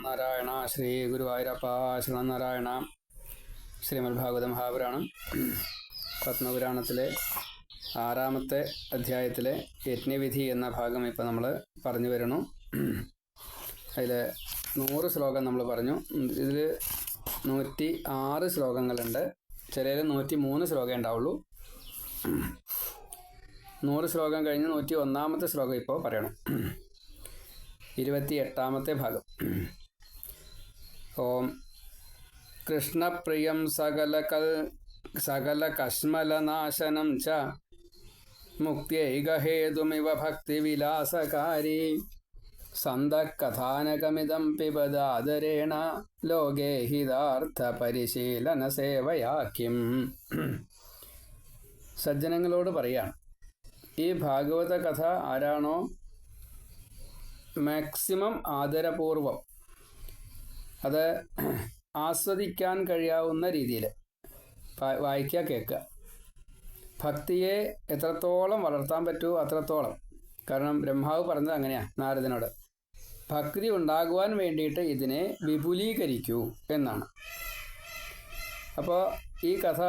നാരായണ. ശ്രീ ഗുരുവായൂരപ്പ ശരണനാരായണ. ശ്രീമദ് ഭാഗവത മഹാപുരാണം പത്മപുരാണത്തിലെ 6-ാമത്തെ അധ്യായത്തിലെ യജ്ഞവിധി എന്ന ഭാഗം ഇപ്പോൾ നമ്മൾ പറഞ്ഞു വരണം. അതിൽ 100 ശ്ലോകം നമ്മൾ പറഞ്ഞു. ഇതിൽ 106 ശ്ലോകങ്ങളുണ്ട്. ചിലതിൽ 103 ശ്ലോകം ഉണ്ടാവുള്ളൂ. 100 ശ്ലോകം കഴിഞ്ഞ് 101-ാമത്തെ ശ്ലോകം ഇപ്പോൾ പറയണം. 28-ാമത്തെ ഭാഗം. ഓം കൃഷ്ണപ്രിയം സകല കശ്മലനാശനം ച മുക്ത്യൈകഹേതുമിവ ഭക്തിവിലാസകാരി സന്തകഥാനകമിദം പിബദാദരേണ ലോകേ ഹിതാർത്ഥ പരിശീലന സേവയാക്കിം. സജ്ജനങ്ങളോട് പറയാണ്, ഈ ഭാഗവത കഥ ആരാണോ മാക്സിമം ആദരപൂർവം അത് ആസ്വദിക്കാൻ കഴിയാവുന്ന രീതിയിൽ വായിക്കുക, കേൾക്കുക. ഭക്തിയെ എത്രത്തോളം വളർത്താൻ പറ്റുമോ അത്രത്തോളം. കാരണം ബ്രഹ്മാവ് പറഞ്ഞത് അങ്ങനെയാണ് നാരദനോട്, ഭക്തി ഉണ്ടാകുവാൻ വേണ്ടിയിട്ട് ഇതിനെ വിപുലീകരിക്കൂ എന്നാണ്. അപ്പോൾ ഈ കഥ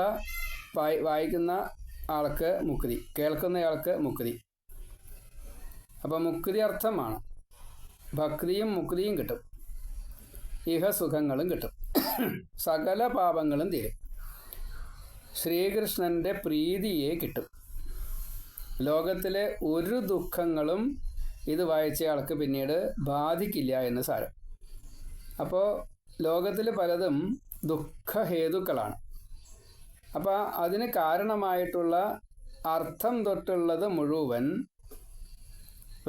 വായിക്കുന്ന ആൾക്ക് മുക്തി, കേൾക്കുന്നയാൾക്ക് മുക്തി. അപ്പോൾ മുക്തി അർത്ഥമാണ്. ഭക്തിയും മുക്തിയും കിട്ടും, ഇഹസുഖങ്ങളും കിട്ടും, സകല പാപങ്ങളും തീരും, ശ്രീകൃഷ്ണൻ്റെ പ്രീതിയെ കിട്ടും. ലോകത്തിലെ ഒരു ദുഃഖങ്ങളും ഇത് വായിച്ചയാൾക്ക് പിന്നീട് ബാധിക്കില്ല എന്ന് സാരം. അപ്പോൾ ലോകത്തിൽ പലതും ദുഃഖഹേതുക്കളാണ്. അപ്പോൾ അതിന് കാരണമായിട്ടുള്ള അർത്ഥം തൊട്ടുള്ളത് മുഴുവൻ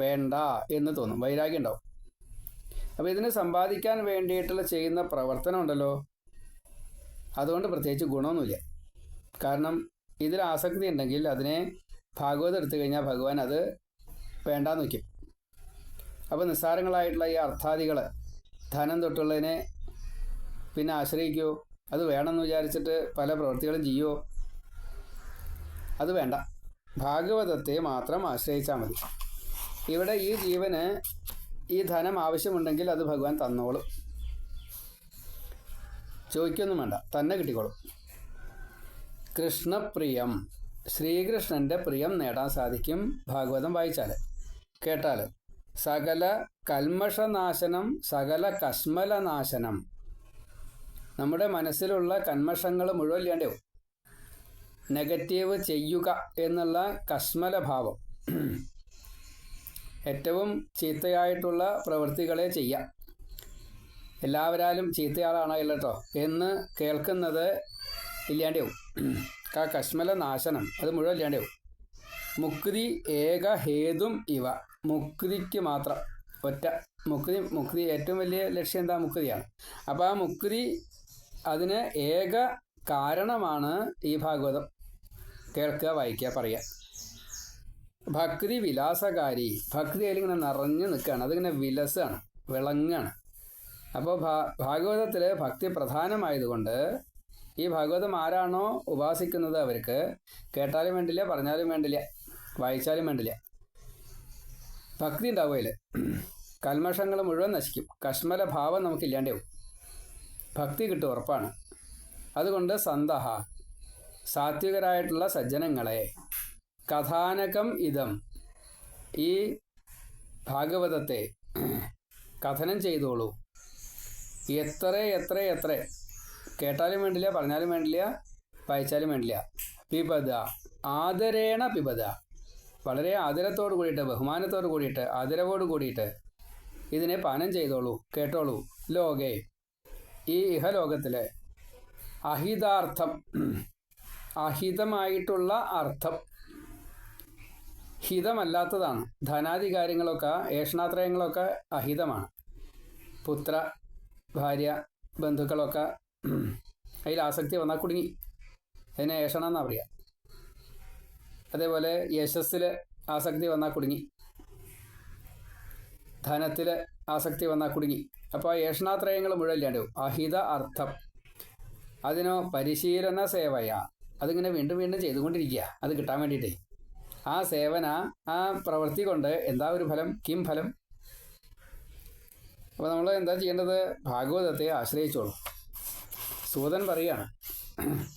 വേണ്ട എന്ന് തോന്നും, വൈരാഗ്യം ഉണ്ടാവും. അപ്പോൾ ഇതിന് സമ്പാദിക്കാൻ വേണ്ടിയിട്ടുള്ള ചെയ്യുന്ന പ്രവർത്തനം ഉണ്ടല്ലോ, അതുകൊണ്ട് പ്രത്യേകിച്ച് ഗുണമൊന്നുമില്ല. കാരണം ഇതിൽ ആസക്തി ഉണ്ടെങ്കിൽ അതിനെ ഭാഗവതം എടുത്തു കഴിഞ്ഞാൽ ഭഗവാൻ അത് വേണ്ടാന്ന് വയ്ക്കും. അപ്പോൾ നിസ്സാരങ്ങളായിട്ടുള്ള ഈ അർത്ഥാദികൾ, ധനം തൊട്ടുള്ളതിനെ പിന്നെ ആശ്രയിക്കുമോ? അത് വേണമെന്ന് വിചാരിച്ചിട്ട് പല പ്രവൃത്തികളും ചെയ്യുമോ? അത് വേണ്ട, ഭാഗവതത്തെ മാത്രം ആശ്രയിച്ചാൽ മതി. ഇവിടെ ഈ ജീവന് ഈ ധനം ആവശ്യമുണ്ടെങ്കിൽ അത് ഭഗവാൻ തന്നോളും, ചോദിക്കൊന്നും വേണ്ട, തന്നെ കിട്ടിക്കോളും. കൃഷ്ണപ്രിയം, ശ്രീകൃഷ്ണൻ്റെ പ്രിയം നേടാൻ സാധിക്കും ഭാഗവതം വായിച്ചാൽ, കേട്ടാൽ. സകല കൽമഷനാശനം, സകല കശ്മലനാശനം, നമ്മുടെ മനസ്സിലുള്ള കന്മഷങ്ങൾ മുഴുവൻ ഇല്ലാണ്ടാവും. നെഗറ്റീവ് ചെയ്യുക എന്നുള്ള കശ്മലഭാവം, ഏറ്റവും ചീത്തയായിട്ടുള്ള പ്രവൃത്തികളെ ചെയ്യാം, എല്ലാവരാലും ചീത്തയാളാണോ ഇല്ലട്ടോ എന്ന് കേൾക്കുന്നത് ഇല്ലാണ്ടാവും. ആ കശ്മല നാശനം അത് മുഴുവൻ ഇല്ലാണ്ടാവും. മുക്തി ഏക ഹേതും ഇവ, മുക്തിക്ക് മാത്രം ഒറ്റ മുക്തി ഏറ്റവും വലിയ ലക്ഷ്യം എന്താ? മുക്തിയാണ്. അപ്പോൾ ആ മുക്തി അതിന് ഏക കാരണമാണ് ഈ ഭാഗവതം കേൾക്കുക, വായിക്കുക, പറയുക. ഭക്തി വിലാസകാരി, ഭക്തി അതിലിങ്ങനെ നിറഞ്ഞു നിൽക്കുകയാണ്, അതിങ്ങനെ വിലസാണ്, വിളങ്ങാണ്. അപ്പോൾ ഭാഗവതത്തിൽ ഭക്തി പ്രധാനമായതുകൊണ്ട് ഈ ഭാഗവതം ആരാണോ ഉപാസിക്കുന്നത് അവർക്ക് കേട്ടാലും വേണ്ടില്ല, പറഞ്ഞാലും വേണ്ടില്ല, വായിച്ചാലും വേണ്ടില്ല, ഭക്തി ഉണ്ടാവുകയിൽ കൽമഷങ്ങൾ മുഴുവൻ നശിക്കും, കശ്മല ഭാവം നമുക്കില്ലാണ്ടാവും, ഭക്തി കിട്ടും, ഉറപ്പാണ്. അതുകൊണ്ട് സന്തഹ, സാത്വികരായിട്ടുള്ള സജ്ജനങ്ങളെ, കഥാനകം ഇതം, ഈ ഭാഗവതത്തെ കഥനം ചെയ്തോളൂ. എത്ര കേട്ടാലും വേണ്ടില്ല, പറഞ്ഞാലും വേണ്ടില്ല, വായിച്ചാലും വേണ്ടില്ല. പിബദ, ആദരേണ പിബദ, വളരെ ആദരത്തോടു കൂടിയിട്ട്, ബഹുമാനത്തോടു കൂടിയിട്ട്, ആദരവോട് കൂടിയിട്ട് ഇതിനെ പാനം ചെയ്തോളൂ, കേട്ടോളൂ. ലോകേ, ഈ ഇഹലോകത്തിലെ അഹിതാർത്ഥം, അഹിതമായിട്ടുള്ള അർത്ഥം, ഹിതമല്ലാത്തതാണ്. ധനാദി കാര്യങ്ങളൊക്കെ, ഏഷണാത്രയങ്ങളൊക്കെ അഹിതമാണ്. പുത്ര, ഭാര്യ, ബന്ധുക്കളൊക്കെ അതിൽ ആസക്തി വന്നാൽ കുടുങ്ങി, അതിനെ ഏഷണ എന്നാണ് പറയുക. അതേപോലെ യശസ്സിൽ ആസക്തി വന്നാൽ കുടുങ്ങി, ധനത്തിൽ ആസക്തി വന്നാൽ കുടുങ്ങി. അപ്പോൾ ഏഷണാത്രയങ്ങൾ മുഴുവൻ ഇല്ലാണ്ടാവും. അഹിത അർത്ഥം, അതിനോ പരിശീലന സേവയ, അതിങ്ങനെ വീണ്ടും വീണ്ടും ചെയ്തുകൊണ്ടിരിക്കുക അത് കിട്ടാൻ വേണ്ടിയിട്ടേ. ആ സേവന, ആ പ്രവൃത്തി കൊണ്ട് എന്താ ഒരു ഫലം? കിം ഫലം? അപ്പോൾ നമ്മൾ എന്താ ചെയ്യേണ്ടത്? ഭാഗവതത്തെ ആശ്രയിച്ചോളൂ. സൂതൻ പറയുകയാണ്,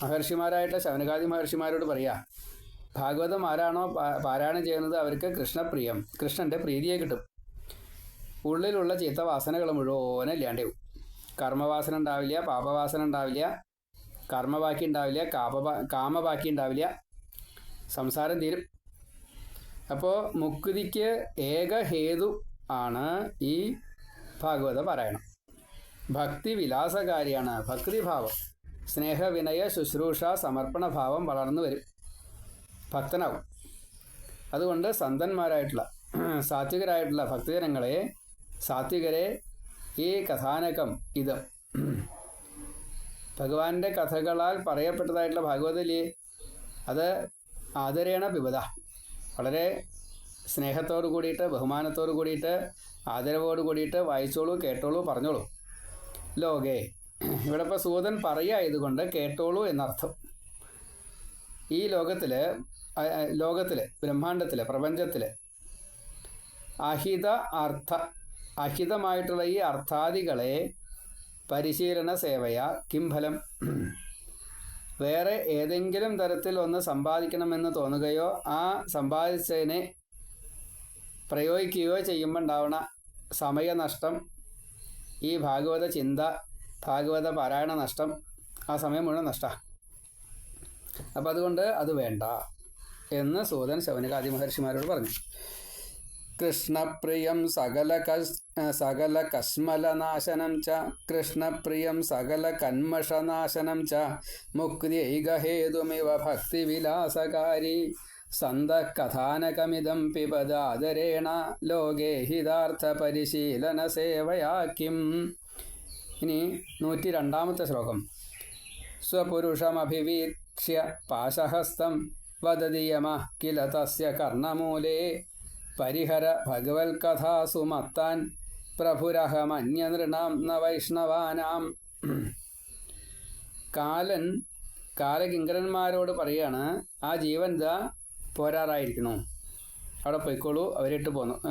മഹർഷിമാരായിട്ടുള്ള ശൗനകാദി മഹർഷിമാരോട് പറയുക, ഭാഗവതം ആരാണോ പാരായണം ചെയ്യുന്നത് അവർക്ക് കൃഷ്ണപ്രിയം, കൃഷ്ണൻ്റെ പ്രീതിയെ കിട്ടും. ഉള്ളിലുള്ള ചിത്തവാസനകൾ മുഴുവൻ ഇല്ലാണ്ടാവും. കർമ്മവാസന ഉണ്ടാവില്ല, പാപവാസന ഉണ്ടാവില്ല, കർമ്മബാക്കി ഉണ്ടാവില്ല, കാമബാക്കി ഉണ്ടാവില്ല, സംസാരം തീരും. അപ്പോൾ മുക്തിക്ക് ഏക ഹേതു ആണ് ഈ ഭാഗവത പാരായണം. ഭക്തി വിലാസകാരിയാണ്. ഭക്തിഭാവം, സ്നേഹവിനയ ശുശ്രൂഷ സമർപ്പണഭാവം വളർന്നു വരും, ഭക്തനാവും. അതുകൊണ്ട് സന്തന്മാരായിട്ടുള്ള സാത്വികരായിട്ടുള്ള ഭക്തജനങ്ങളെ, സാത്വികരെ, ഈ കഥാനകം ഇത് ഭഗവാന്റെ കഥകളാൽ പറയപ്പെട്ടതായിട്ടുള്ള ഭാഗവതല്ലേ, അത് ആദരേണ പിബത, വളരെ സ്നേഹത്തോടു കൂടിയിട്ട്, ബഹുമാനത്തോടു കൂടിയിട്ട്, ആദരവോട് കൂടിയിട്ട് വായിച്ചോളൂ, കേട്ടോളൂ, പറഞ്ഞോളൂ. ലോകേ, ഇവിടെ ഇപ്പോൾ സൂതൻ പറയുക കേട്ടോളൂ എന്നർത്ഥം. ഈ ലോകത്തിൽ ബ്രഹ്മാണ്ടത്തിൽ, പ്രപഞ്ചത്തിൽ അഹിതമായിട്ടുള്ള ഈ അർത്ഥാദികളെ പരിശീലന സേവയ കിം ഫലം? വേറെ ഏതെങ്കിലും തരത്തിൽ ഒന്ന് സമ്പാദിക്കണമെന്ന് തോന്നുകയോ ആ സമ്പാദിച്ചതിനെ പ്രയോഗിക്കുകയോ ചെയ്യുമ്പോൾ ഉണ്ടാവുന്ന സമയനഷ്ടം, ഈ ഭാഗവത ചിന്ത, ഭാഗവത പാരായണ നഷ്ടം, ആ സമയം മുഴുവൻ നഷ്ടമാണ്. അപ്പം അതുകൊണ്ട് അത് വേണ്ട എന്ന് സൂതൻ ശൗനകാദി മഹർഷിമാരോട് പറഞ്ഞു. കൃഷ്ണപ്രിയം സകല കസ്മലനാശനം ച, കൃഷ്ണപ്രിയം സകല കന്മഷനാശനം ച, മുക്തിൈകഹേതുമിവ ഭക്തിവിലാസകാരി, സന്തകഥാനകമിദം പിബദാദരേണ ലോകേ ഹിതാർത്ഥ പരിശീലന സേവയാ കിം. ഇനി 102-ാമത്തെ ശ്ലോകം. സ്വപുരുഷമഭിവീക്ഷ്യ പാശഹസ്തം വദതി യമഃ കില തസ്യ കർണമൂലേ, പരിഹര ഭഗവത്കഥാസു മത്താൻ പ്രഭുരഹമന്യനൃണാം ന വൈഷ്ണവാനാം. കാലകിങ്കരന്മാരോട് പറയാണ്, ആ ജീവൻ ഇതാ പോരാറായിരിക്കണു, അവിടെ പൊയ്ക്കോളൂ,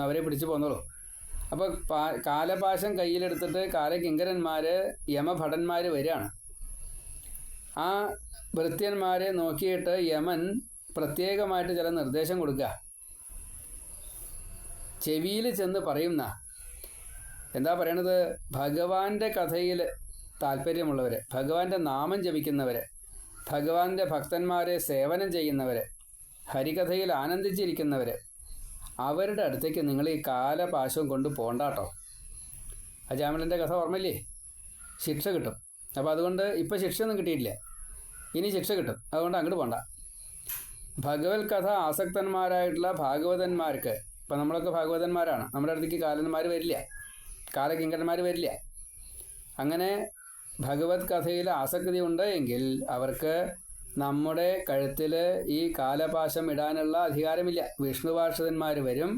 അവരെ പിടിച്ചു പോന്നോളൂ. അപ്പോൾ കാലപാശം കയ്യിലെടുത്തിട്ട് കാലകിങ്കരന്മാർ, യമഭടന്മാർ വരികയാണ്. ആ ഭൃത്യന്മാരെ നോക്കിയിട്ട് യമൻ പ്രത്യേകമായിട്ട് ചില നിർദ്ദേശം കൊടുക്കുക. ചെവിയിൽ ചെന്ന് പറയുന്ന എന്താ പറയണത്? ഭഗവാന്റെ കഥയിൽ താല്പര്യമുള്ളവർ, ഭഗവാന്റെ നാമം ജപിക്കുന്നവർ, ഭഗവാന്റെ ഭക്തന്മാരെ സേവനം ചെയ്യുന്നവർ, ഹരികഥയിൽ ആനന്ദിച്ചിരിക്കുന്നവർ, അവരുടെ അടുത്തേക്ക് നിങ്ങൾ ഈ കാലപാശവും കൊണ്ട് പോണ്ടാട്ടോ. അജാമിളൻ്റെ കഥ ഓർമ്മയില്ലേ? ശിക്ഷ കിട്ടും. അപ്പോൾ അതുകൊണ്ട് ഇപ്പോൾ ശിക്ഷയൊന്നും കിട്ടിയിട്ടില്ല, ഇനി ശിക്ഷ കിട്ടും. അതുകൊണ്ട് അങ്ങോട്ട് പോണ്ട. ഭഗവത് കഥ ആസക്തന്മാരായിട്ടുള്ള ഭാഗവതന്മാർക്ക്, ഇപ്പം നമ്മളൊക്കെ ഭാഗവതന്മാരാണ്, നമ്മുടെ അടുത്തേക്ക് കാലന്മാർ വരില്ല, കാലകിങ്കരന്മാർ വരില്ല. അങ്ങനെ ഭഗവത് കഥയിൽ ആസക്തി ഉണ്ട് എങ്കിൽ അവർക്ക് നമ്മുടെ കഴുത്തിൽ ഈ കാലപാശം ഇടാനുള്ള അധികാരമില്ല. വിഷ്ണുപാർഷദന്മാർ വരും,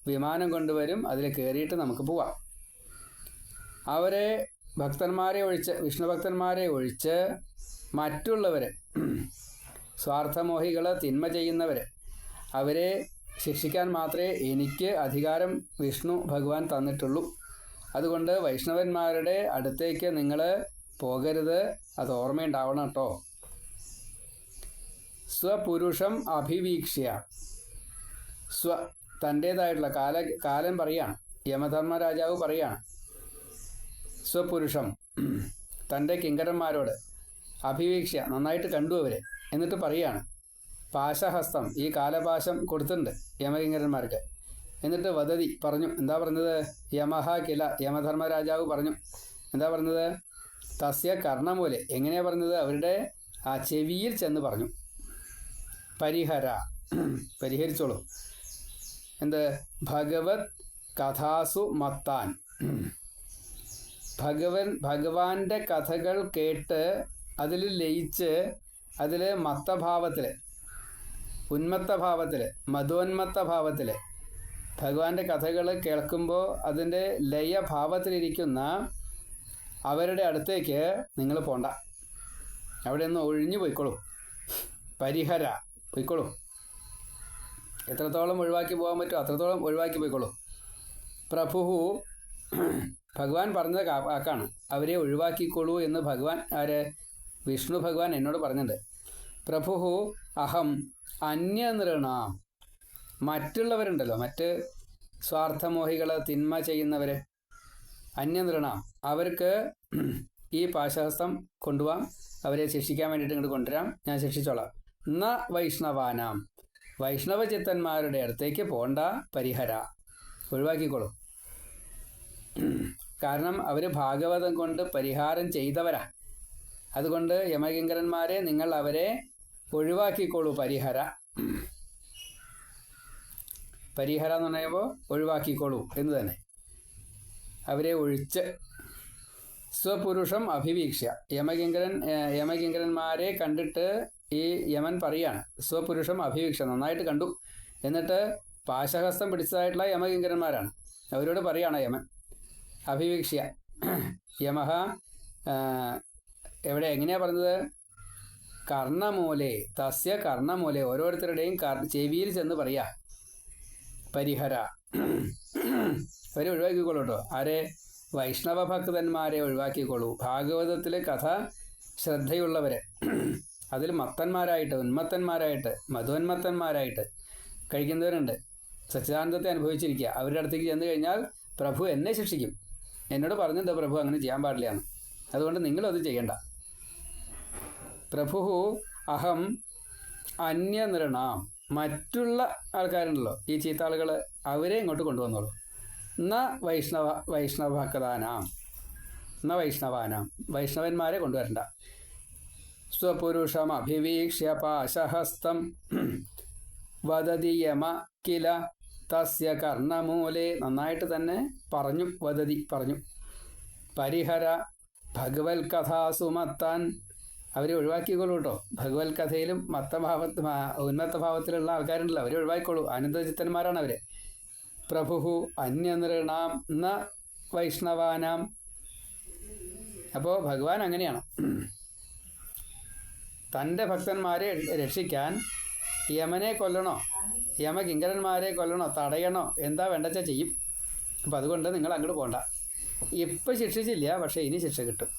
വിമാനം കൊണ്ടുവരും, അതിൽ കയറിയിട്ട് നമുക്ക് പോവാം. അവരെ ഭക്തന്മാരെ ഒഴിച്ച്, വിഷ്ണു ഭക്തന്മാരെ ഒഴിച്ച് മറ്റുള്ളവർ, സ്വാർത്ഥമോഹികൾ, തിന്മ ചെയ്യുന്നവർ, അവരെ ശിക്ഷിക്കാൻ മാത്രമേ എനിക്ക് അധികാരം വിഷ്ണു ഭഗവാൻ തന്നിട്ടുള്ളൂ. അതുകൊണ്ട് വൈഷ്ണവന്മാരുടെ അടുത്തേക്ക് നിങ്ങൾ പോകരുത്, അത് ഓർമ്മയുണ്ടാവണം കേട്ടോ. സ്വപുരുഷം അഭിവീക്ഷ്യ, തൻ്റേതായിട്ടുള്ള കാലൻ പറയാണ്, യമധർമ്മരാജാവ് പറയാണ്, സ്വപുരുഷം തൻ്റെ കിങ്കരന്മാരോട് അഭിവീക്ഷ്യ, നന്നായിട്ട് കണ്ടു അവരെ, എന്നിട്ട് പറയാണ്, പാശഹസ്തം, ഈ കാലപാശം കൊടുത്തിട്ടുണ്ട് യമകിങ്കരന്മാർക്ക്. എന്നിട്ട് വദതി പറഞ്ഞു, എന്താ പറഞ്ഞത്? യമഹ കില, യമധർമ്മരാജാവ് പറഞ്ഞു, എന്താ പറഞ്ഞത്? തസ്യ കർണമൂലെ, എങ്ങനെയാ പറഞ്ഞത്? അവരുടെ ആ ചെവിയിൽ ചെന്ന് പറഞ്ഞു. പരിഹരിച്ചോളൂ. എന്ത്? ഭഗവത് കഥാസു മത്താൻ, ഭഗവാന്റെ കഥകൾ കേട്ട് അതിൽ ലയിച്ച്, അതിൽ മത്തഭാവത്തിൽ, ഉന്മത്തഭാവത്തിൽ, മധോന്മത്തഭാവത്തിൽ, ഭഗവാന്റെ കഥകൾ കേൾക്കുമ്പോൾ അതിൻ്റെ ലയഭാവത്തിലിരിക്കുന്ന അവരുടെ അടുത്തേക്ക് നിങ്ങൾ പോണ്ട. അവിടെ ഒന്ന് ഒഴിഞ്ഞു പോയിക്കോളൂ. പോയിക്കോളൂ. എത്രത്തോളം ഒഴിവാക്കി പോകാൻ പറ്റുമോ അത്രത്തോളം ഒഴിവാക്കി പോയിക്കോളൂ. പ്രഭു ഭഗവാൻ പറഞ്ഞത് വാക്കാണ്. അവരെ ഒഴിവാക്കിക്കോളൂ എന്ന് ഭഗവാൻ വിഷ്ണു ഭഗവാൻ എന്നോട് പറഞ്ഞിട്ടുണ്ട്. പ്രഭുഹു അഹം അന്യനൃണാം. മറ്റുള്ളവരുണ്ടല്ലോ, മറ്റ് സ്വാർത്ഥമോഹികൾ, തിന്മ ചെയ്യുന്നവർ, അന്യനൃണാം, അവർക്ക് ഈ പാശഹസ്തം കൊണ്ടുപോകാം. അവരെ ശിക്ഷിക്കാൻ വേണ്ടിയിട്ട് ഇങ്ങോട്ട് കൊണ്ടുവരാം, ഞാൻ ശിക്ഷിച്ചോളാം. ന വൈഷ്ണവാനാം, വൈഷ്ണവചിത്തന്മാരുടെ അടുത്തേക്ക് പോണ്ട, പരിഹര, ഒഴിവാക്കിക്കോളൂ. കാരണം അവർ ഭാഗവതം കൊണ്ട് പരിഹാരം ചെയ്തവരാ. അതുകൊണ്ട് യമകിങ്കരന്മാരെ നിങ്ങൾ അവരെ ഒഴിവാക്കിക്കോളൂ. പരിഹര എന്ന് പറയുമ്പോൾ ഒഴിവാക്കിക്കോളൂ എന്ന് തന്നെ. അവരെ ഒഴിച്ച് സ്വപുരുഷം അഭിവീക്ഷ്യ, യമകിങ്കരന്മാരെ കണ്ടിട്ട് ഈ യമൻ പറയാണ്, സ്വപുരുഷം അഭിവീക്ഷ്യ, നന്നായിട്ട് കണ്ടു. എന്നിട്ട് പാശഹസ്തം പിടിച്ചതായിട്ടുള്ള യമകിങ്കരന്മാരാണ്. അവരോട് പറയാണ് യമൻ, അഭിവീക്ഷ്യ. യമഹ എങ്ങനെയാ പറഞ്ഞത്? കർണമൂലെ, തസ്യ കർണമൂലെ, ഓരോരുത്തരുടെയും ചെവിയിൽ ചെന്ന് പറയാ, പരിഹര, അവരെ ഒഴിവാക്കിക്കോളൂ കേട്ടോ. ആരെ? വൈഷ്ണവ ഭക്തന്മാരെ ഒഴിവാക്കിക്കോളൂ. ഭാഗവതത്തിൽ കഥ ശ്രദ്ധയുള്ളവരെ, അതിൽ മത്തന്മാരായിട്ട്, ഉന്മത്തന്മാരായിട്ട്, മധുന്മത്തന്മാരായിട്ട് കഴിക്കുന്നവരുണ്ട്. സച്ചിദാനന്ദത്തെ അനുഭവിച്ചിരിക്കുക. അവരുടെ അടുത്തേക്ക് ചെന്ന് കഴിഞ്ഞാൽ പ്രഭു എന്നെ ശിക്ഷിക്കും. എന്നോട് പറഞ്ഞിട്ടുണ്ട് പ്രഭു അങ്ങനെ ചെയ്യാൻ പാടില്ലാന്ന്. അതുകൊണ്ട് നിങ്ങളത് ചെയ്യണ്ട. പ്രഭു അഹം അന്യനൃണാം, മറ്റുള്ള ആൾക്കാരുണ്ടല്ലോ, ഈ ചീത്ത ആളുകൾ, അവരെ ഇങ്ങോട്ട് കൊണ്ടുവന്നോളൂ. ന വൈഷ്ണവഭക്താനാം, ന വൈഷ്ണവാനാം, വൈഷ്ണവന്മാരെ കൊണ്ടുവരണ്ട. സ്വപുരുഷം അഭിവീക്ഷ്യ പാശഹസ്തം വദതി യമ കില തസ്യ കർണമൂലെ, നന്നായിട്ട് തന്നെ പറഞ്ഞു, വദതി പറഞ്ഞു. പരിഹര ഭഗവത് കഥാസു മത്താൻ, അവരെ ഒഴിവാക്കിക്കോളൂ കേട്ടോ. ഭഗവത് കഥയിലും ഉന്നത ഭാവത്തിലുള്ള ആൾക്കാരുണ്ടല്ലോ, അവരെ ഒഴിവാക്കിക്കോളൂ. ആനന്ദചിത്തന്മാരാണ് അവരെ. പ്രഭു അന്യനൃണാം ന വൈഷ്ണവാനാം. അപ്പോൾ ഭഗവാൻ അങ്ങനെയാണ്. തൻ്റെ ഭക്തന്മാരെ രക്ഷിക്കാൻ യമനെ കൊല്ലണോ, യമകിങ്കരന്മാരെ കൊല്ലണോ, തടയണോ, എന്താ വേണ്ടച്ചാൽ ചെയ്യും. അപ്പം അതുകൊണ്ട് നിങ്ങൾ അങ്ങോട്ട് പോകണ്ട. ഇപ്പം ശിക്ഷിച്ചില്ല, പക്ഷേ ഇനി ശിക്ഷ കിട്ടും.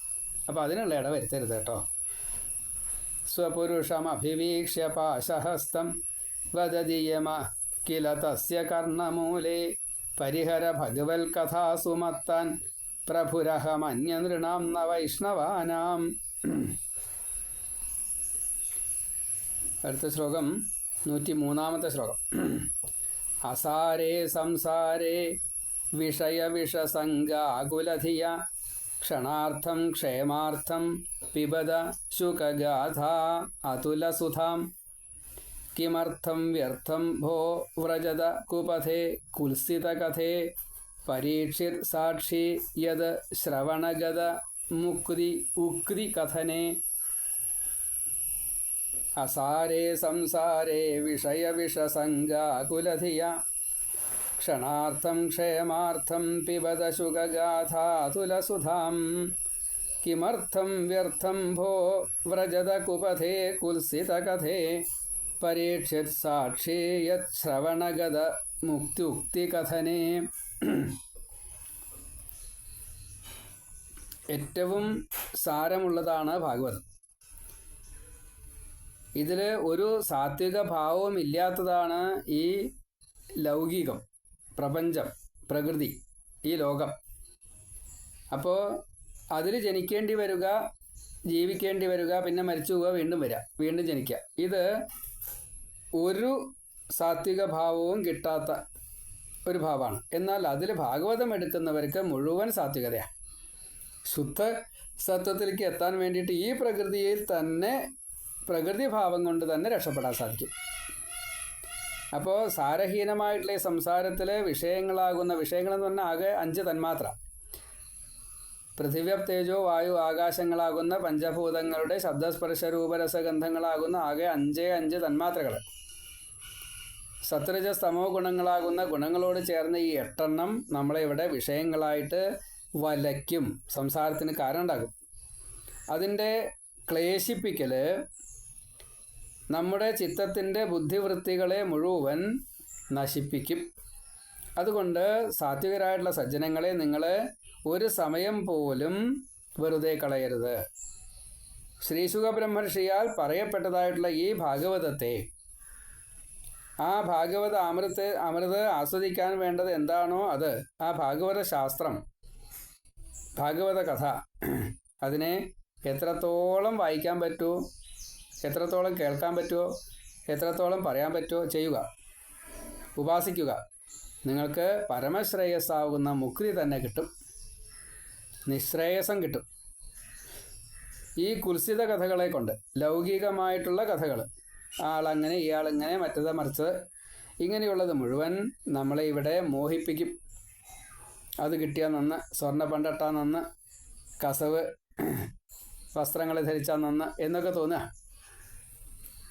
അപ്പോൾ അതിനുള്ള ഇട വരുത്തരുത് കേട്ടോ. സ്വപുരുഷം അഭിവീക്ഷ്യ പാശഹസ്തം വദതി യമ കില തസ്യ കർണമൂലെ പരിഹര ഭഗവത് കഥാസു മത്താൻ പ്രഭുരഹമന്യനൃണാം ന വൈഷ്ണവാനാം. അടുത്ത ശ്ലോകം 103-ാമത്തെ ശ്ലോകം. അസാരേ സംസാരേ വിഷയവിഷസംഗാകുലധിയ ക്ഷണാർത്ഥം ക്ഷേമാർത്ഥം പിബത ശുകഗാഥാ അതുലസുധാം കിമർത്ഥം വ്യർത്ഥം ഭോ വ്രജത കുപഥേ കുൽസിതകഥേ പരീക്ഷിത് സാക്ഷി യത് ശ്രവണഗത ഉക്തി കഥനേ. അസാരേ സംസാരേ വിഷയവിഷസംഗാകുലധിയ ക്ഷണാർത്ഥം ക്ഷേമാർത്ഥം പിബത ശുകഗാഥാതുലസുധാം കിമർത്ഥം വ്യർത്ഥം ഭോ വ്രജത കുപഥേ കുൽസിതകഥേ പരീക്ഷിത് സാക്ഷി യത് ശ്രവണഗത ഉക്തികഥനേ. ഏറ്റവും സാരമുള്ളതാണ് ഭാഗവതം. ഇതിൽ ഒരു സാത്വിക ഭാവവും ഇല്ലാത്തതാണ് ഈ ലൗകികം, പ്രപഞ്ചം, പ്രകൃതി, ഈ ലോകം. അപ്പോൾ അതിൽ ജനിക്കേണ്ടി വരിക, ജീവിക്കേണ്ടി വരിക, പിന്നെ മരിച്ചു പോവുക, വീണ്ടും വരിക, വീണ്ടും ജനിക്കുക. ഇത് ഒരു സാത്വിക ഭാവവും കിട്ടാത്ത ഒരു ഭാവമാണ്. എന്നാൽ അതിൽ ഭാഗവതം എടുക്കുന്നവർക്ക് മുഴുവൻ സാത്വികതയാണ്. ശുദ്ധ സത്വത്തിലേക്ക് എത്താൻ വേണ്ടിയിട്ട് ഈ പ്രകൃതിയിൽ തന്നെ, പ്രകൃതി ഭാവം കൊണ്ട് തന്നെ രക്ഷപ്പെടാൻ സാധിക്കും. അപ്പോൾ സാരഹീനമായിട്ടുള്ള ഈ സംസാരത്തിലെ വിഷയങ്ങളെന്ന് പറഞ്ഞാൽ ആകെ 5 തന്മാത്ര. പൃഥിവ്യ തേജോ വായു ആകാശങ്ങളാകുന്ന പഞ്ചഭൂതങ്ങളുടെ ശബ്ദസ്പർശ രൂപരസഗന്ധങ്ങളാകുന്ന ആകെ 5 തന്മാത്രകൾ. സത്വരജസ്തമോ ഗുണങ്ങളാകുന്ന ഗുണങ്ങളോട് ചേർന്ന ഈ 8 നമ്മളെ ഇവിടെ വിഷയങ്ങളായിട്ട് വലയ്ക്കും, സംസാരത്തിന് കാരണം ഉണ്ടാകും. അതിൻ്റെ ക്ലേശിപ്പിക്കൽ നമ്മുടെ ചിത്തത്തിൻ്റെ ബുദ്ധിവൃത്തികളെ മുഴുവൻ നശിപ്പിക്കും. അതുകൊണ്ട് സാത്വികരായിട്ടുള്ള സജ്ജനങ്ങളെ നിങ്ങൾ ഒരു സമയം പോലും വെറുതെ കളയരുത്. ശ്രീശുക ബ്രഹ്മർഷിയാൽ പറയപ്പെട്ടതായിട്ടുള്ള ഈ ഭാഗവതത്തെ, ആ ഭാഗവത അമൃത് ആസ്വദിക്കാൻ വേണ്ടത് എന്താണോ അത്, ആ ഭാഗവത ശാസ്ത്രം, ഭാഗവത കഥ, അതിനെ എത്രത്തോളം വായിക്കാൻ പറ്റുമോ, എത്രത്തോളം കേൾക്കാൻ പറ്റുമോ, എത്രത്തോളം പറയാൻ പറ്റുമോ ചെയ്യുക, ഉപാസിക്കുക. നിങ്ങൾക്ക് പരമശ്രേയസ്സാവുന്ന മുക്തി തന്നെ കിട്ടും, നിശ്രേയസം കിട്ടും. ഈ കുൽസിത കഥകളെ കൊണ്ട്, ലൗകികമായിട്ടുള്ള കഥകൾ, ആളങ്ങനെ ഇയാളിങ്ങനെ മറ്റത് മറിച്ചത്, ഇങ്ങനെയുള്ളത് മുഴുവൻ നമ്മളെ ഇവിടെ മോഹിപ്പിക്കും. അത് കിട്ടിയാൽ നന്ന്, സ്വർണ്ണ പണ്ടിട്ടാൽ നന്ന്, കസവ് വസ്ത്രങ്ങൾ ധരിച്ചാൽ നന്ന് എന്നൊക്കെ തോന്നുക,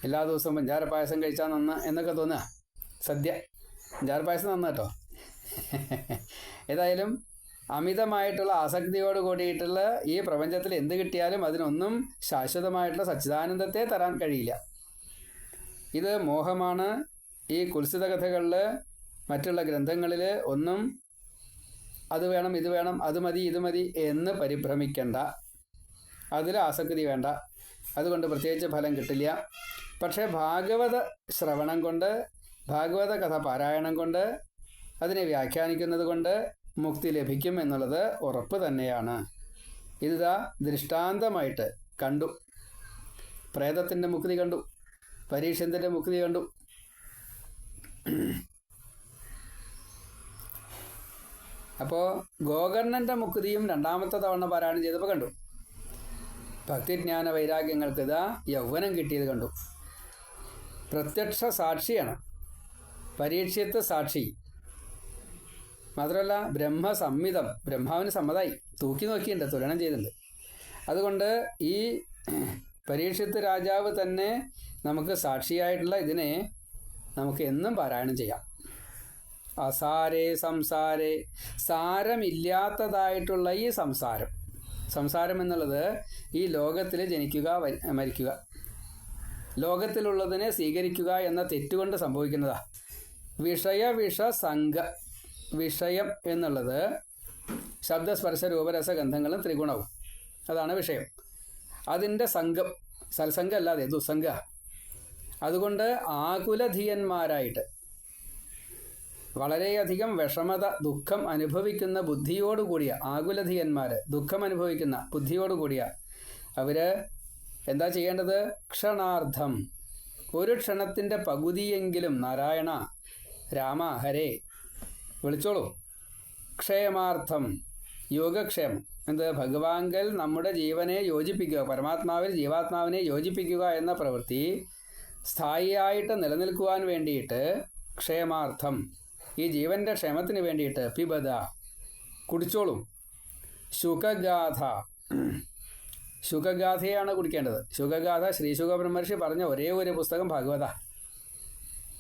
എല്ലാ ദിവസവും പഞ്ചാര പായസം കഴിച്ചാൽ നന്ന് എന്നൊക്കെ തോന്നുക. സദ്യ പഞ്ചാര പായസം നന്ന് കേട്ടോ. ഏതായാലും അമിതമായിട്ടുള്ള ആസക്തിയോട് കൂടിയിട്ടുള്ള ഈ പ്രപഞ്ചത്തിൽ എന്ത് കിട്ടിയാലും അതിനൊന്നും ശാശ്വതമായിട്ടുള്ള സച്ചിദാനന്ദത്തെ തരാൻ കഴിയില്ല. ഇത് മോഹമാണ്. ഈ കുൽസിത കഥകളിൽ, മറ്റുള്ള ഗ്രന്ഥങ്ങളിൽ ഒന്നും അത് വേണം ഇത് വേണം, അത് മതി ഇത് മതി എന്ന് പരിഭ്രമിക്കണ്ട. അതിൽ ആസക്തി വേണ്ട. അതുകൊണ്ട് പ്രത്യേകിച്ച് ഫലം കിട്ടില്ല. പക്ഷേ ഭാഗവത ശ്രവണം കൊണ്ട്, ഭാഗവത കഥ പാരായണം കൊണ്ട്, അതിനെ വ്യാഖ്യാനിക്കുന്നത് കൊണ്ട് മുക്തി ലഭിക്കും എന്നുള്ളത് ഉറപ്പ് തന്നെയാണ്. ഇതാ ദൃഷ്ടാന്തമായിട്ട് കണ്ടു. പ്രേതത്തിൻ്റെ മുക്തി കണ്ടു, പരീക്ഷത്തിൻ്റെ മുക്തി കണ്ടു. അപ്പോൾ ഗോകർണൻ്റെ മുക്തിയും രണ്ടാമത്തെ തവണ പാരായണം ചെയ്തപ്പോൾ കണ്ടു. ഭക്തിജ്ഞാന വൈരാഗ്യങ്ങൾക്ക് ഇതാ യൗവനം കിട്ടിയത് കണ്ടു. പ്രത്യക്ഷ സാക്ഷിയാണ് പരീക്ഷിത്ത് സാക്ഷി. മാത്രമല്ല ബ്രഹ്മസംഹിതം, ബ്രഹ്മാവിന് സമ്മതമായി, തൂക്കി നോക്കിയിട്ടുണ്ട്, തുലനം ചെയ്തിട്ടുണ്ട്. അതുകൊണ്ട് ഈ പരീക്ഷിത്ത് രാജാവ് തന്നെ നമുക്ക് സാക്ഷിയായിട്ടുള്ള ഇതിനെ നമുക്ക് എന്നും പാരായണം ചെയ്യാം. അസാരേ സംസാരേ, സാരമില്ലാത്തതായിട്ടുള്ള ഈ സംസാരം, സംസാരം എന്നുള്ളത് ഈ ലോകത്തിൽ ജനിക്കുക മരിക്കുക, ലോകത്തിലുള്ളതിനെ സ്വീകരിക്കുക എന്ന തെറ്റുകൊണ്ട് സംഭവിക്കുന്നതാണ്. വിഷസംഗ, വിഷയം എന്നുള്ളത് ശബ്ദസ്പർശ രൂപരസ ഗന്ധങ്ങളും ത്രിഗുണവും, അതാണ് വിഷയം. അതിൻ്റെ സംഘം, സത്സംഗം അല്ലാതെ ദുസ്സംഗ. അതുകൊണ്ട് ആകുലധീയന്മാരായിട്ട് വളരെയധികം വിഷമത, ദുഃഖം അനുഭവിക്കുന്ന ബുദ്ധിയോടുകൂടിയ ആകുലധീയന്മാർ, ദുഃഖം അനുഭവിക്കുന്ന ബുദ്ധിയോടുകൂടിയ അവർ എന്താ ചെയ്യേണ്ടത്? ക്ഷണാർദ്ധം, ഒരു ക്ഷണത്തിൻ്റെ പകുതിയെങ്കിലും നാരായണ രാമ ഹരേ വിളിച്ചോളൂ. ക്ഷേമാർത്ഥം, യോഗക്ഷേമം, എന്ത്? ഭഗവാങ്കൽ നമ്മുടെ ജീവനെ യോജിപ്പിക്കുക, പരമാത്മാവിൽ ജീവാത്മാവിനെ യോജിപ്പിക്കുക എന്ന പ്രവൃത്തി സ്ഥായിയായിട്ട് നിലനിൽക്കുവാൻ വേണ്ടിയിട്ട്, ക്ഷേമാർത്ഥം, ഈ ജീവൻ്റെ ക്ഷേമത്തിന് വേണ്ടിയിട്ട് പിബദ കുടിച്ചോളും. ശുകഗാഥ, ശുകഗാഥയാണ് കുടിക്കേണ്ടത്. ശുകഗാഥ ശ്രീശുക ബ്രഹ്മർഷി പറഞ്ഞ ഒരേ ഒരു പുസ്തകം ഭാഗവത,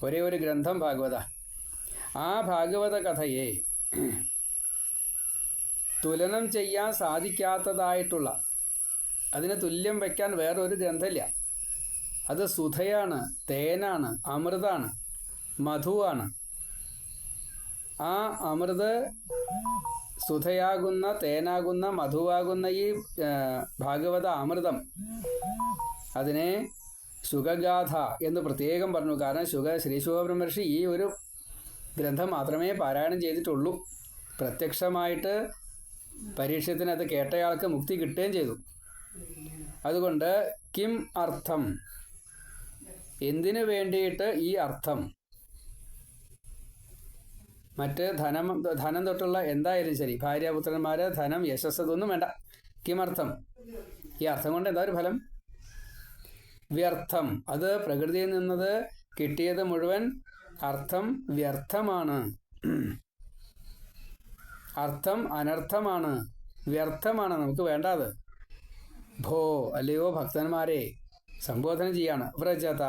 ഒരേ ഒരു ഗ്രന്ഥം ഭാഗവത. ആ ഭാഗവത കഥയെ തുലനം ചെയ്യാൻ സാധിക്കാത്തതായിട്ടുള്ള, അതിന് തുല്യം വയ്ക്കാൻ വേറൊരു ഗ്രന്ഥമില്ല. അത് സുധയാണ്, തേനാണ്, അമൃതാണ്, മധുവാണ്. ആ അമൃത്, സുധയാകുന്ന, തേനാകുന്ന, മധുവാകുന്ന ഈ ഭാഗവത അമൃതം, അതിനെ ശുകഗാഥ എന്ന് പ്രത്യേകം പറഞ്ഞു. കാരണം ശ്രീശുക ബ്രഹ്മർഷി ഈ ഒരു ഗ്രന്ഥം മാത്രമേ പാരായണം ചെയ്തിട്ടുള്ളൂ. പ്രത്യക്ഷമായിട്ട് പരീക്ഷത്തിന് അത് കേട്ടയാൾക്ക് മുക്തി കിട്ടുകയും ചെയ്തു. അതുകൊണ്ട് കിം അർത്ഥം, എന്തിനു വേണ്ടിയിട്ട് ഈ അർത്ഥം? മറ്റ് ധനം തൊട്ടുള്ള എന്തായാലും ശരി, ഭാര്യാപുത്രന്മാർ, ധനം, യശസ്, ഇതൊന്നും വേണ്ട. കിമർത്ഥം, ഈ അർത്ഥം കൊണ്ട് എന്താ ഒരു ഫലം? വ്യർത്ഥം, അത് പ്രകൃതിയിൽ നിന്നത് കിട്ടിയത് മുഴുവൻ അർത്ഥം വ്യർത്ഥമാണ്. അർത്ഥം അനർത്ഥമാണ്, വ്യർത്ഥമാണ്, നമുക്ക് വേണ്ടാത്. ഭോ, അല്ലയോ ഭക്തന്മാരെ സംബോധന ചെയ്യാണ്. വ്രജത,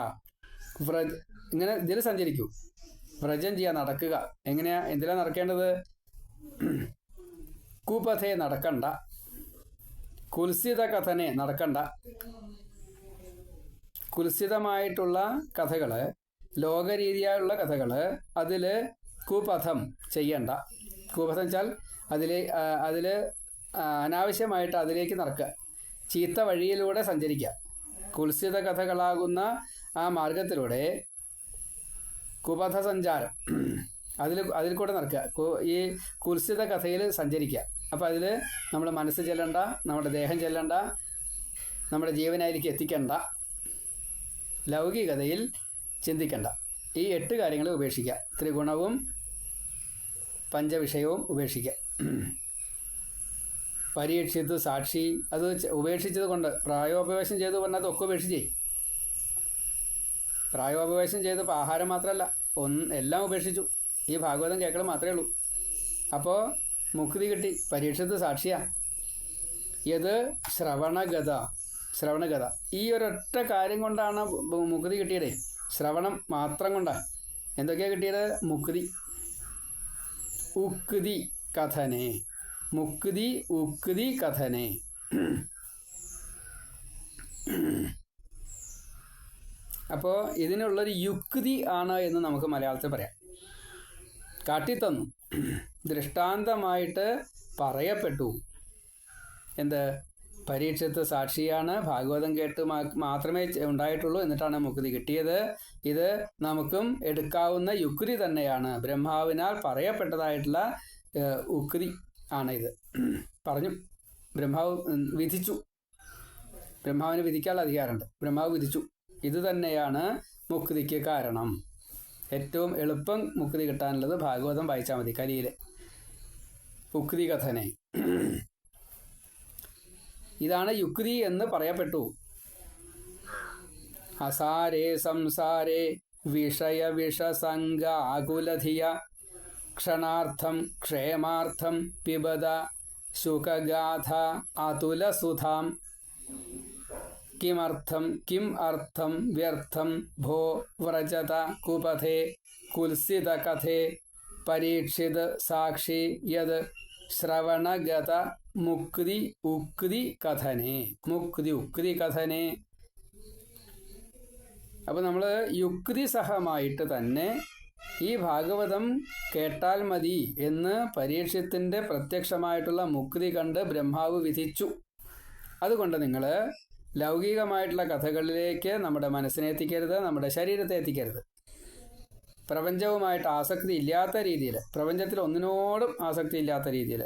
ഇങ്ങനെ ഇതിൽ സഞ്ചരിക്കൂ, വ്രജം ചെയ്യാൻ, നടക്കുക. എങ്ങനെയാ, എന്തിനാ നടക്കേണ്ടത്? കുപഥേ നടക്കണ്ട, കുൽസിത കഥനെ നടക്കണ്ട. കുൽസിതമായിട്ടുള്ള കഥകൾ, ലോകരീതിയായുള്ള കഥകൾ, അതിൽ കുപഥം ചെയ്യണ്ട. കുപഥം വെച്ചാൽ അതിൽ അനാവശ്യമായിട്ട് അതിലേക്ക് നടക്കുക, ചീത്ത വഴിയിലൂടെ സഞ്ചരിക്കുക. കുൽസിത കഥകളാകുന്ന ആ മാർഗത്തിലൂടെ കുപഥസഞ്ചാരം അതിൽ കൂടെ നടക്കുക, ഈ കുൽസിത കഥയിൽ സഞ്ചരിക്കുക. അപ്പോൾ അതിൽ നമ്മുടെ മനസ്സ് ചെല്ലണ്ട, നമ്മുടെ ദേഹം ചെല്ലണ്ട, നമ്മുടെ ജീവനായിലേക്ക് എത്തിക്കണ്ട, ലൗകികതയിൽ ചിന്തിക്കണ്ട. ഈ 8 കാര്യങ്ങൾ ഉപേക്ഷിക്കുക. ത്രിഗുണവും പഞ്ചവിഷയവും ഉപേക്ഷിക്കുക. പരീക്ഷിത് സാക്ഷി അത് ഉപേക്ഷിച്ചത് കൊണ്ട് പ്രായോപവേശം ചെയ്തു പറഞ്ഞാൽ അതൊക്കെ ഉപേക്ഷിച്ചേ. പ്രായോപവേശം ചെയ്തപ്പോൾ ആഹാരം മാത്രമല്ല, എല്ലാം ഉപേക്ഷിച്ചു. ഈ ഭാഗവതം കേൾക്കണം മാത്രമേ ഉള്ളൂ. അപ്പോൾ മുക്തി കിട്ടി. പരീക്ഷിത് സാക്ഷിയാ. ഇത് ശ്രവണഗത. ഈ ഒരൊറ്റ കാര്യം കൊണ്ടാണ് മുക്തി കിട്ടിയതേ. ശ്രവണം മാത്രം കൊണ്ടാണ്. എന്തൊക്കെയാണ് കിട്ടിയത്? മുക്തി, ഉക്തി കഥനെ. മുക്തി ഉക്തി കഥനെ. അപ്പോൾ ഇതിനുള്ളൊരു യുക്തി ആണ് എന്ന് നമുക്ക് മലയാളത്തിൽ പറയാം. കാട്ടിത്തന്നു, ദൃഷ്ടാന്തമായിട്ട് പറയപ്പെട്ടു. എന്ത്? പരീക്ഷത്ത് സാക്ഷിയാണ്, ഭാഗവതം കേട്ട് മാത്രമേ ഉണ്ടായിട്ടുള്ളൂ, എന്നിട്ടാണ് മുക്തി കിട്ടിയത്. ഇത് നമുക്കും എടുക്കാവുന്ന യുക്തി തന്നെയാണ്. ബ്രഹ്മാവിനാൽ പറയപ്പെട്ടതായിട്ടുള്ള ഉക്തി ആണ് ഇത്. പറഞ്ഞു, ബ്രഹ്മാവ് വിധിച്ചു. ബ്രഹ്മാവിന് വിധിക്കാനുള്ള അധികാരമുണ്ട്. ബ്രഹ്മാവ് വിധിച്ചു. ഇത് തന്നെയാണ് മുക്തിക്ക് കാരണം. ഏറ്റവും എളുപ്പം മുക്തി കിട്ടാനുള്ളത് ഭാഗവതം വായിച്ചാൽ മതി. കലിയിൽ ഉക്തി കഥനെ. ഇതാണ് യുക്തി എന്ന് പറയപ്പെട്ടു. അസാരേ സംസാരേ വിഷയ വിഷസംഗ ആകുലധിയ ക്ഷണാർത്ഥം ക്ഷേമാർത്ഥം പിബത ശുകഗാഥ അതുലസുധാം. കിമർത്ഥം കിം അർത്ഥം വ്യർത്ഥം ഭോ വ്രജത കുപഥേ കുൽസിത കഥേ പരീക്ഷിത് സാക്ഷി യത് ശ്രവണഗത മുക്തി ഉക്തി കഥനെ. മുക്തി ഉക്തി കഥനെ. അപ്പോൾ നമ്മൾ യുക്തിസഹമായിട്ട് തന്നെ ഈ ഭാഗവതം കേട്ടാൽ മതി എന്ന് പരീക്ഷത്തിൻ്റെ പ്രത്യക്ഷമായിട്ടുള്ള മുക്തി കണ്ട് ബ്രഹ്മാവ് വിധിച്ചു. അതുകൊണ്ട് നിങ്ങൾ ലൗകികമായിട്ടുള്ള കഥകളിലേക്ക് നമ്മുടെ മനസ്സിനെ എത്തിക്കരുത്, നമ്മുടെ ശരീരത്തെ എത്തിക്കരുത്. പ്രപഞ്ചവുമായിട്ട് ആസക്തി ഇല്ലാത്ത രീതിയിൽ, പ്രപഞ്ചത്തിൽ ഒന്നിനോടും ആസക്തി ഇല്ലാത്ത രീതിയിൽ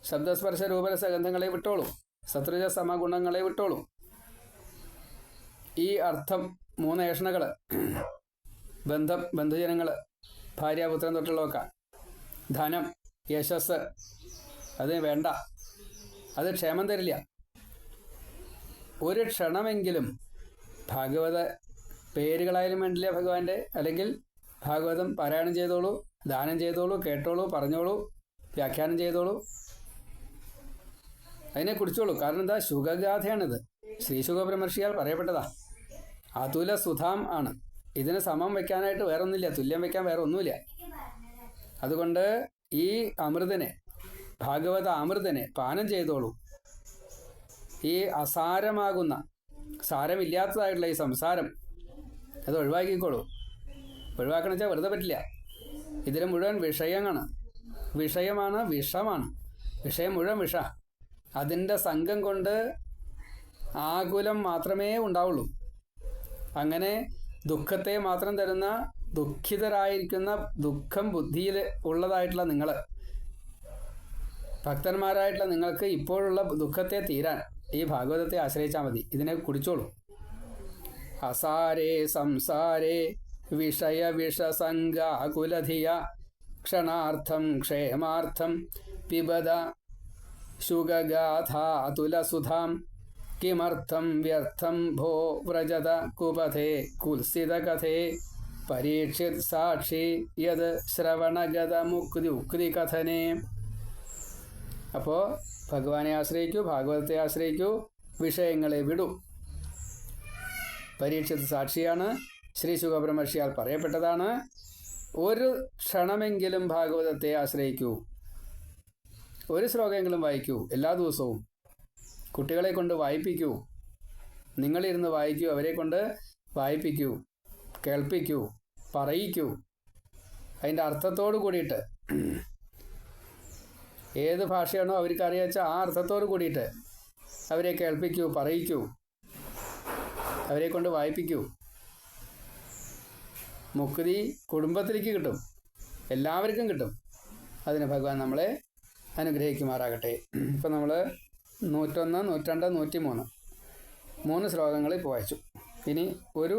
ശബ്ദസ്പർശ രൂപരസഗന്ധങ്ങളെ വിട്ടോളൂ, സത്രുജ സമഗുണങ്ങളെ വിട്ടോളൂ. ഈ അർത്ഥം 3 ഏഷണകൾ, ബന്ധം, ബന്ധുജനങ്ങൾ, ഭാര്യാപുത്രൻ തൊട്ടുള്ളതൊക്കെ, ധനം, യശസ്, അത് വേണ്ട. അത് ക്ഷേമം തരില്ല. ഒരു ക്ഷണമെങ്കിലും ഭാഗവത പേരുകളായാലും വേണ്ടില്ല ഭഗവാന്റെ, അല്ലെങ്കിൽ ഭാഗവതം പാരായണം ചെയ്തോളൂ, ദാനം ചെയ്തോളൂ, കേട്ടോളൂ, പറഞ്ഞോളൂ, വ്യാഖ്യാനം ചെയ്തോളൂ, അതിനെ കുടിച്ചോളൂ. കാരണം എന്താ? ശുഗഗാഥയാണിത്. ശ്രീശുഖബ്രഹ്മർഷിയാൽ പറയപ്പെട്ടതാ. അതുല സുധാം ആണ്. ഇതിന് സമം വയ്ക്കാനായിട്ട് വേറൊന്നുമില്ല, തുല്യം വയ്ക്കാൻ വേറെ ഒന്നുമില്ല. അതുകൊണ്ട് ഈ അമൃതനെ, ഭാഗവത അമൃതനെ പാനം ചെയ്തോളൂ. ഈ അസാരമാകുന്ന, സാരമില്ലാത്തതായിട്ടുള്ള ഈ സംസാരം അത് ഒഴിവാക്കിക്കോളൂ. ഒഴിവാക്കണം വെച്ചാൽ വെറുതെ പറ്റില്ല. ഇതിൽ മുഴുവൻ വിഷയമാണ്. വിഷയമാണ്, വിഷമാണ്. വിഷയം മുഴുവൻ വിഷ. അതിൻ്റെ സംഘം കൊണ്ട് ആകുലം മാത്രമേ ഉണ്ടാവുള്ളൂ. അങ്ങനെ ദുഃഖത്തെ മാത്രം തരുന്ന, ദുഃഖിതരായിരിക്കുന്ന, ദുഃഖം ബുദ്ധിയിൽ ഉള്ളതായിട്ടുള്ള നിങ്ങൾ, ഭക്തന്മാരായിട്ടുള്ള നിങ്ങൾക്ക് ഇപ്പോഴുള്ള ദുഃഖത്തെ തീരാൻ ഈ ഭാഗവതത്തെ ആശ്രയിച്ചാൽ മതി. ഇതിനെ കുടിച്ചോളൂ. അസാരേ സംസാരേ വിഷയ വിഷസംഗ കുലധിയ ക്ഷണാർത്ഥം ക്ഷേമാർത്ഥം പിബത ശുഗഗാഥ അതുലസുധാം. കിമർത്ഥം വ്യർത്ഥം ഭോ വ്രജത കുപഥേ കുൽസിത കഥേ പരീക്ഷിത് സാക്ഷി യത് ശ്രവണഗത മുക്തി ഉക്തി കഥനേ. അപ്പോൾ ഭഗവാനെ ആശ്രയിക്കൂ, ഭാഗവതത്തെ ആശ്രയിക്കൂ, വിഷയങ്ങളെ വിടൂ. പരീക്ഷിത് സാക്ഷിയാണ്, ശ്രീ ശുഖബ്രഹ്മർഷിയാൽ പറയപ്പെട്ടതാണ്. ഒരു ക്ഷണമെങ്കിലും ഭാഗവതത്തെ ആശ്രയിക്കൂ. ഒരു ശ്ലോകമെങ്കിലും വായിക്കൂ എല്ലാ ദിവസവും. കുട്ടികളെ കൊണ്ട് വായിപ്പിക്കൂ. നിങ്ങളിരുന്ന് വായിക്കൂ, അവരെ കൊണ്ട് വായിപ്പിക്കൂ, കേൾപ്പിക്കൂ, പറയിക്കൂ. അതിൻ്റെ അർത്ഥത്തോട് കൂടിയിട്ട് ഏത് ഭാഷയാണോ അവർക്ക് അറിയാച്ചാൽ ആ അർത്ഥത്തോട് കൂടിയിട്ട് അവരെ കേൾപ്പിക്കൂ, പറയിക്കൂ, അവരെ കൊണ്ട് വായിപ്പിക്കൂ. മുക്തി കുടുംബത്തിലേക്ക് കിട്ടും, എല്ലാവർക്കും കിട്ടും. അതിന് ഭഗവാൻ നമ്മളെ അനുഗ്രഹിക്കുമാറാകട്ടെ. ഇപ്പം നമ്മൾ 101, 102, 103 3 ശ്ലോകങ്ങൾ ഇപ്പോൾ വായിച്ചു. ഇനി ഒരു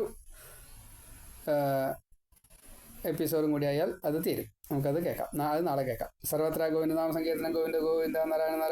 എപ്പിസോഡും കൂടി ആയാൽ അത് തീരും. നമുക്കത് കേൾക്കാം. അത് നാളെ കേൾക്കാം. സർവത്ര ഗോവിന്ദ നാമ സങ്കീർത്തനം. ഗോവിന്ദ ഗോവിന്ദ നാരായണ നാരായണ.